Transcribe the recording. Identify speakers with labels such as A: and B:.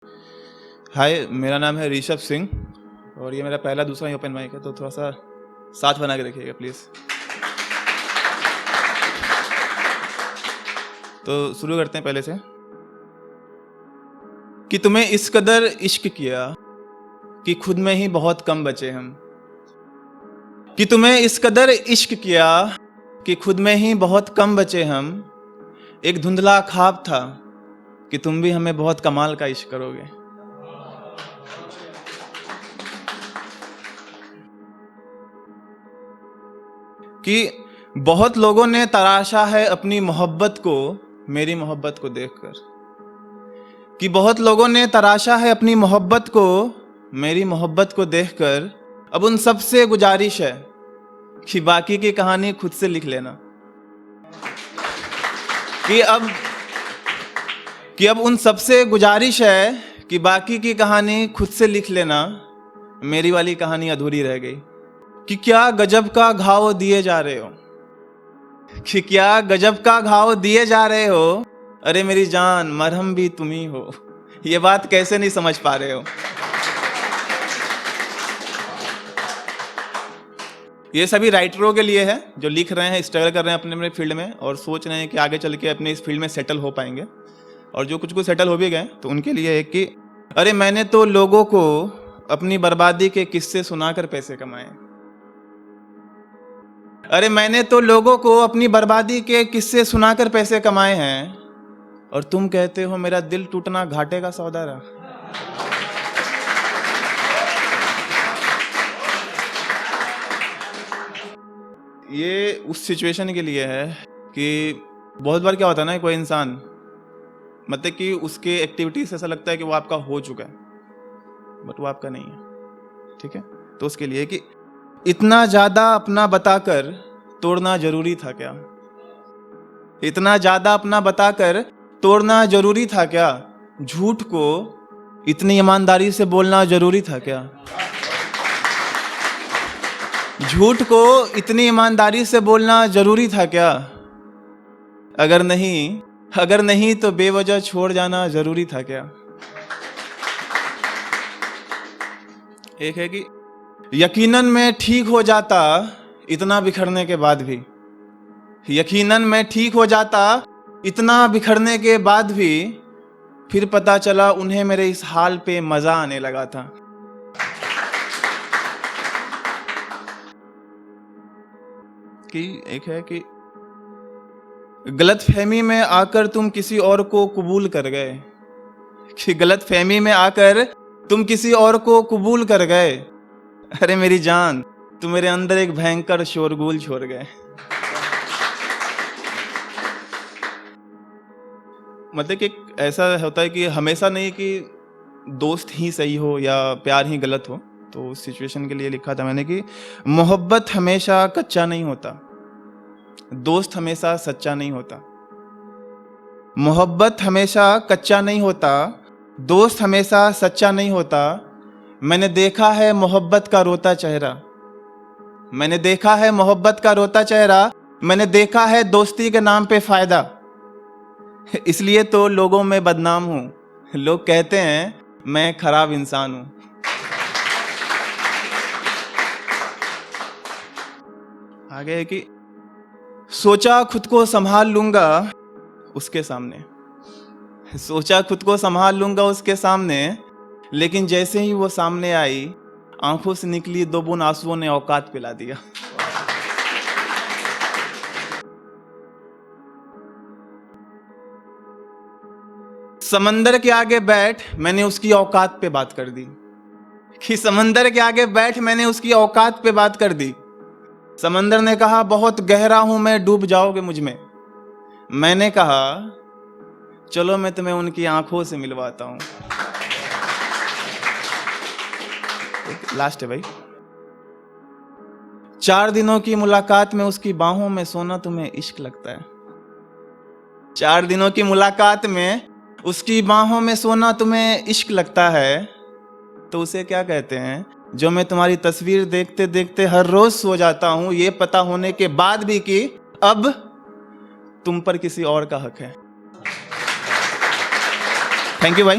A: हाय, मेरा नाम है ऋषभ सिंह और ये मेरा पहला दूसरा ही ओपन माइक है, तो थोड़ा सा साथ बना के रखिएगा प्लीज़। तो शुरू करते हैं पहले से कि तुम्हें इस कदर इश्क किया कि खुद में ही बहुत कम बचे हम। कि तुम्हें इस कदर इश्क किया कि खुद में ही बहुत कम बचे हम। एक धुंधला ख्वाब था कि तुम भी हमें बहुत कमाल का इश्क करोगे। कि बहुत लोगों ने तराशा है अपनी मोहब्बत को मेरी मोहब्बत को देखकर। कि बहुत लोगों ने तराशा है अपनी मोहब्बत को मेरी मोहब्बत को देखकर। अब उन सब से गुजारिश है कि बाकी की कहानी खुद से लिख लेना। कि अब उन सब से गुजारिश है कि बाकी की कहानी खुद से लिख लेना। मेरी वाली कहानी अधूरी रह गई। कि क्या गजब का घाव दिए जा रहे हो। कि क्या गजब का घाव दिए जा रहे हो। अरे मेरी जान, मरहम भी तुम ही हो। ये बात कैसे नहीं समझ पा रहे हो। ये सभी राइटरों के लिए है जो लिख रहे हैं, स्ट्रगल कर रहे हैं अपने अपने फील्ड में और सोच रहे हैं कि आगे चल के अपने इस फील्ड में सेटल हो पाएंगे। और जो कुछ सेटल हो भी गए तो उनके लिए है कि अरे मैंने तो लोगों को अपनी बर्बादी के किस्से सुनाकर पैसे कमाए। अरे मैंने तो लोगों को अपनी बर्बादी के किस्से सुनाकर पैसे कमाए हैं और तुम कहते हो मेरा दिल टूटना घाटे का सौदा रहा। ये उस सिचुएशन के लिए है कि बहुत बार क्या होता है ना, कोई इंसान मतलब कि उसके एक्टिविटी से ऐसा लगता है कि वो आपका हो चुका है, बट वो आपका नहीं है। ठीक है, तो उसके लिए कि इतना ज्यादा अपना बताकर तोड़ना जरूरी था क्या। इतना ज्यादा अपना बताकर तोड़ना जरूरी था क्या। झूठ को इतनी ईमानदारी से बोलना जरूरी था क्या। झूठ को इतनी ईमानदारी से बोलना जरूरी था क्या। अगर नहीं तो बेवजह छोड़ जाना जरूरी था क्या। एक है कि यकीनन मैं ठीक हो जाता इतना बिखरने के बाद भी। यकीनन मैं ठीक हो जाता इतना बिखरने के बाद भी। फिर पता चला उन्हें मेरे इस हाल पे मजा आने लगा था। कि एक है कि गलतफहमी में आकर तुम किसी और को कबूल कर गए। कि गलतफहमी में आकर तुम किसी और को कबूल कर गए। अरे मेरी जान, तुम मेरे अंदर एक भयंकर शोरगुल छोड़ गए। मतलब कि ऐसा होता है कि हमेशा नहीं कि दोस्त ही सही हो या प्यार ही गलत हो। तो उस सिचुएशन के लिए लिखा था मैंने कि मोहब्बत हमेशा कच्चा नहीं होता, दोस्त हमेशा सच्चा नहीं होता। मोहब्बत हमेशा कच्चा नहीं होता, दोस्त हमेशा सच्चा नहीं होता। मैंने देखा है मोहब्बत का रोता चेहरा। मैंने देखा है मोहब्बत का रोता चेहरा। मैंने देखा है दोस्ती के नाम पे फायदा। इसलिए तो लोगों में बदनाम हूं। लोग कहते हैं मैं खराब इंसान हूं। आगे है कि सोचा खुद को संभाल लूंगा उसके सामने। सोचा खुद को संभाल लूंगा उसके सामने, लेकिन जैसे ही वो सामने आई आंखों से निकली 2 बूंद आंसुओं ने औकात पिला दिया। समंदर के आगे बैठ मैंने उसकी औकात पे बात कर दी। कि समंदर के आगे बैठ मैंने उसकी औकात पे बात कर दी। समंदर ने कहा बहुत गहरा हूं मैं, डूब जाओगे मुझ में। मैंने कहा चलो मैं तुम्हें उनकी आंखों से मिलवाता हूं। लास्ट है भाई। 4 दिनों की मुलाकात में उसकी बाहों में सोना तुम्हें इश्क लगता है। 4 दिनों की मुलाकात में उसकी बाहों में सोना तुम्हें इश्क लगता है। तो उसे क्या कहते हैं जो मैं तुम्हारी तस्वीर देखते देखते हर रोज सो जाता हूं, ये पता होने के बाद भी कि अब तुम पर किसी और का हक है। थैंक यू भाई।